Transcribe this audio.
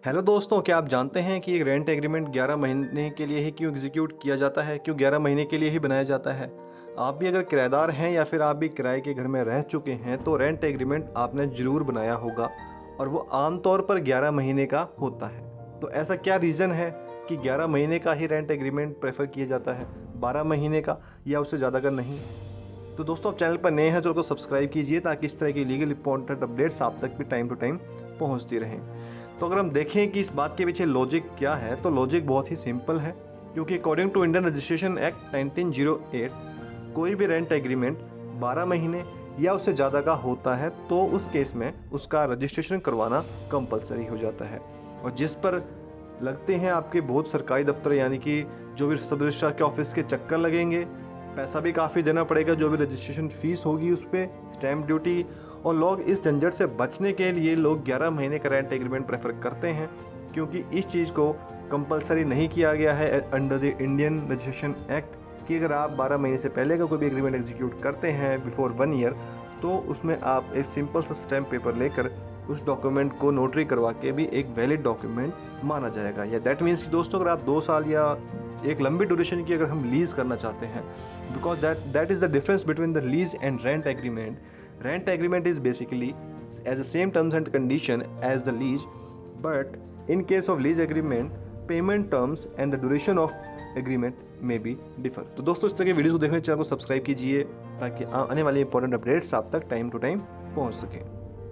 Hello दोस्तों, क्या आप जानते हैं कि एक रेंट एग्रीमेंट 11 महीने के लिए ही क्यों एग्जीक्यूट किया जाता है, क्यों 11 महीने के लिए ही बनाया जाता है। आप भी अगर किराएदार हैं या फिर आप भी किराए के घर में रह चुके हैं तो रेंट एग्रीमेंट आपने ज़रूर बनाया होगा और वो आमतौर पर 11 महीने का होता है। तो ऐसा क्या रीज़न है कि 11 महीने का ही रेंट एग्रीमेंट प्रेफर किया जाता है, 12 महीने का या उससे ज़्यादा का नहीं। तो दोस्तों, आप चैनल पर नए हैं तो सब्सक्राइब कीजिए ताकि इस तरह की लीगल इंपॉर्टेंट अपडेट्स आप तक भी टाइम टू टाइम पहुंचती रहें। तो अगर हम देखें कि इस बात के पीछे लॉजिक क्या है, तो लॉजिक बहुत ही सिंपल है, क्योंकि according to Indian Registration Act 1908 कोई भी रेंट एग्रीमेंट 12 महीने या उससे ज़्यादा का होता है तो उस केस में उसका रजिस्ट्रेशन करवाना कंपलसरी हो जाता है। और जिस पर लगते हैं आपके बहुत सरकारी दफ्तर, यानी कि जो भी सब रजिस्ट्रार के ऑफिस के चक्कर लगेंगे, पैसा भी काफ़ी देना पड़ेगा, जो भी रजिस्ट्रेशन फ़ीस होगी उस पर, स्टैम्प ड्यूटी, और लोग इस झंझट से बचने के लिए लोग 11 महीने का रेंट एग्रीमेंट प्रेफर करते हैं, क्योंकि इस चीज़ को कंपलसरी नहीं किया गया है under the Indian Registration act कि अगर आप 12 महीने से पहले का कोई भी एग्रीमेंट एग्जीक्यूट करते हैं बिफोर 1 ईयर, तो उसमें आप एक सिंपल सा स्टैम्प पेपर लेकर उस डॉक्यूमेंट को नोटरी करवा के भी एक वैलिड डॉक्यूमेंट माना जाएगा। या दैट मीन्स कि दोस्तों, अगर आप 2 साल या एक लंबी ड्यूरेशन की अगर हम लीज़ करना चाहते हैं, because that is the difference between the lease and rent agreement. Rent agreement is basically as the same terms and condition as the lease, but in case of lease agreement, payment terms and the duration of agreement may be differ। तो दोस्तों, इस तरह के videos को देखने channel को subscribe कीजिए ताकि आने वाली इंपॉर्टेंट अपडेट्स आप तक टाइम टू टाइम पहुंच सकें।